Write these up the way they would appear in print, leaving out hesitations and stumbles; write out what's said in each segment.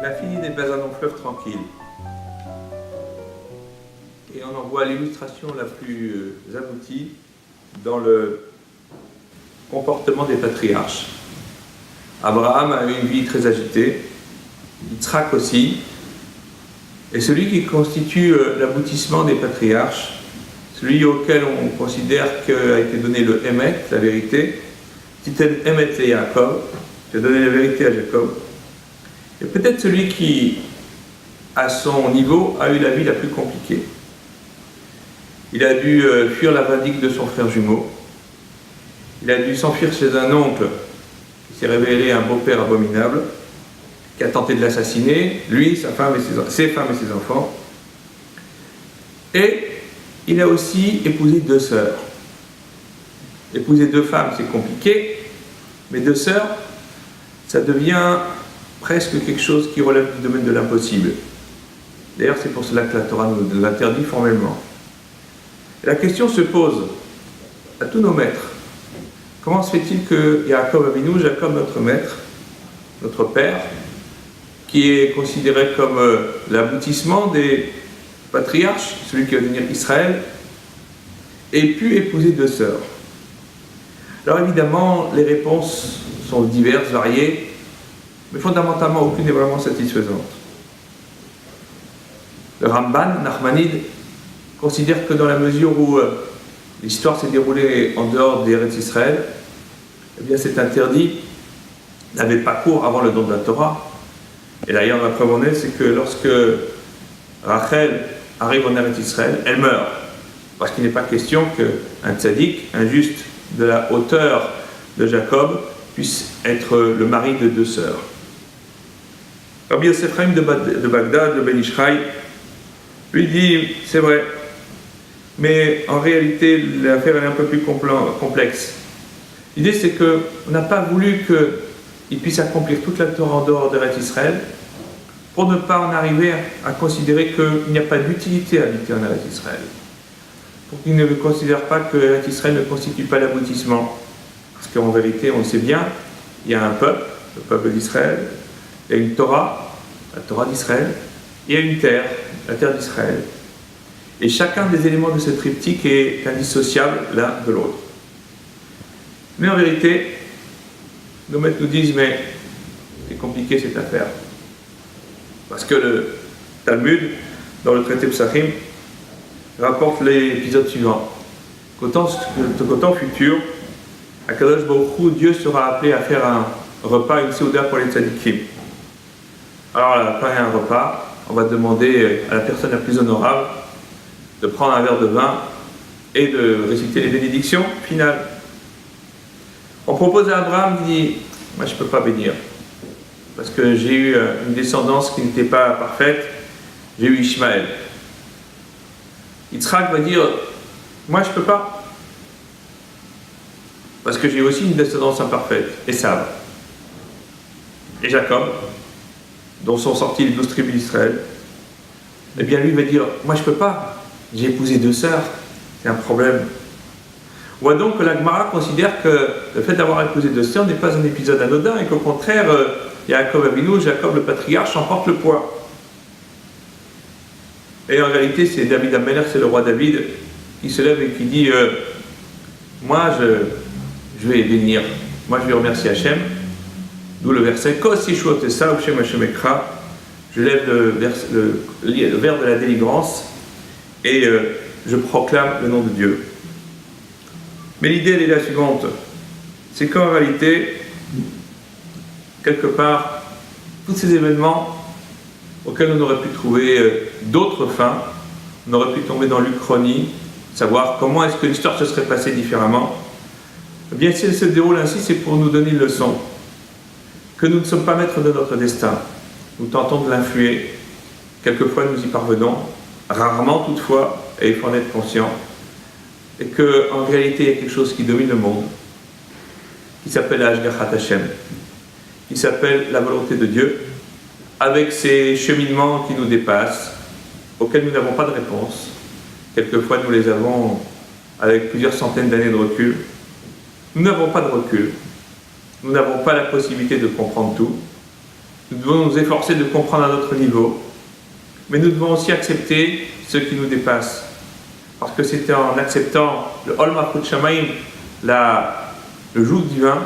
La fille n'est pas un long fleuve tranquille. Et on en voit l'illustration la plus aboutie dans le comportement des patriarches. Abraham a eu une vie très agitée, Yitzhak aussi, et celui qui constitue l'aboutissement des patriarches, celui auquel on considère qu'a été donné le Emet, la vérité, Titel Emet et Yaakov, qui a donné la vérité à Jacob, et peut-être celui qui, à son niveau, a eu la vie la plus compliquée. Il a dû fuir la vindicte de son frère jumeau, il a dû s'enfuir chez un oncle qui s'est révélé un beau-père abominable, qui a tenté de l'assassiner, lui, ses femmes et ses enfants. Et il a aussi épousé 2 sœurs. Épouser 2 femmes, c'est compliqué, mais 2 sœurs, ça devient presque quelque chose qui relève du domaine de l'impossible. D'ailleurs, c'est pour cela que la Torah nous l'interdit formellement. Et la question se pose à tous nos maîtres. Comment se fait-il que Yaakov Avinu, Jacob notre maître, notre père, qui est considéré comme l'aboutissement des patriarches, celui qui va devenir Israël, ait pu épouser 2 sœurs? Alors évidemment, les réponses sont diverses, variées, mais fondamentalement, aucune n'est vraiment satisfaisante. Le Ramban, Nachmanide, considère que dans la mesure où l'histoire s'est déroulée en dehors des Eretz Israël, eh bien cet interdit n'avait pas cours avant le don de la Torah. Et d'ailleurs, la preuve en est, c'est que lorsque Rachel arrive en Eretz Israël, elle meurt. Parce qu'il n'est pas question qu'un tzaddik, un juste de la hauteur de Jacob, puisse être le mari de 2 sœurs. Rabbi Yosef Chaim de Bagdad, le Ben Ishraï, lui dit, c'est vrai, mais en réalité, l'affaire est un peu plus complexe. L'idée, c'est qu'on n'a pas voulu qu'il puisse accomplir toute la Torah en dehors d'Eretz Israël, pour ne pas en arriver à considérer qu'il n'y a pas d'utilité à habiter en Eretz Israël. Pour qu'il ne considère pas que Eretz Israël ne constitue pas l'aboutissement. Parce qu'en vérité, on le sait bien, il y a un peuple, le peuple d'Israël, il y a une Torah, la Torah d'Israël, il y a une terre, la terre d'Israël. Et chacun des éléments de ce triptyque est indissociable l'un de l'autre. Mais en vérité, nos maîtres nous disent, mais c'est compliqué cette affaire. Parce que le Talmud, dans le traité Psachim, rapporte l'épisode suivant. Qu'au temps futur, à Kadosh Baruch Hu, Dieu sera appelé à faire un repas, une séouda pour les tzadikim. Alors, après un repas, on va demander à la personne la plus honorable de prendre un verre de vin et de réciter les bénédictions finales. On propose à Abraham, il dit, moi je ne peux pas bénir, parce que j'ai eu une descendance qui n'était pas parfaite, j'ai eu Ishmaël. Yitzhak va dire, moi je ne peux pas, parce que j'ai aussi une descendance imparfaite, Esav. Et Jacob, dont sont sortis les 12 tribus d'Israël, eh bien lui va dire, moi je ne peux pas, j'ai épousé 2 sœurs, c'est un problème. On voit donc que la Gemara considère que le fait d'avoir épousé 2 sœurs n'est pas un épisode anodin et qu'au contraire, Yaakov Avinu, Jacob le patriarche, emporte le poids. Et en réalité, c'est David Ameler, c'est le roi David, qui se lève et qui dit moi je vais bénir, moi je vais remercier Hachem, d'où le verset Kos Yeshuot Esa Ushem Hashem Ekra, je lève le verre de la délivrance et je proclame le nom de Dieu. Mais l'idée elle est la suivante, c'est qu'en réalité, quelque part, tous ces événements auxquels on aurait pu trouver d'autres fins, on aurait pu tomber dans l'Uchronie, savoir comment est-ce que l'histoire se serait passée différemment. Eh bien, si elle se déroule ainsi, c'est pour nous donner une leçon, que nous ne sommes pas maîtres de notre destin. Nous tentons de l'influer, quelquefois nous y parvenons, rarement toutefois, et il faut en être conscient, et qu'en réalité, il y a quelque chose qui domine le monde, qui s'appelle Ashgachat Hashem, qui s'appelle la volonté de Dieu, avec ces cheminements qui nous dépassent, auxquels nous n'avons pas de réponse. Quelquefois, nous les avons avec plusieurs centaines d'années de recul. Nous n'avons pas de recul. Nous n'avons pas la possibilité de comprendre tout. Nous devons nous efforcer de comprendre à notre niveau, mais nous devons aussi accepter ce qui nous dépasse. Parce que c'est en acceptant le Ol Malchut Shamayim, le joug divin,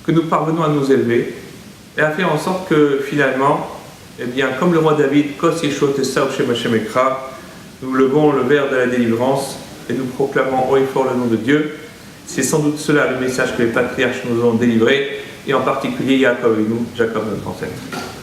que nous parvenons à nous élever et à faire en sorte que finalement, eh bien, comme le roi David, Kos Yeshua Esav Shem Hashem Ekra, nous levons le verre de la délivrance et nous proclamons haut et fort le nom de Dieu. C'est sans doute cela le message que les patriarches nous ont délivré, et en particulier Yaakov et nous, Jacob notre ancêtre.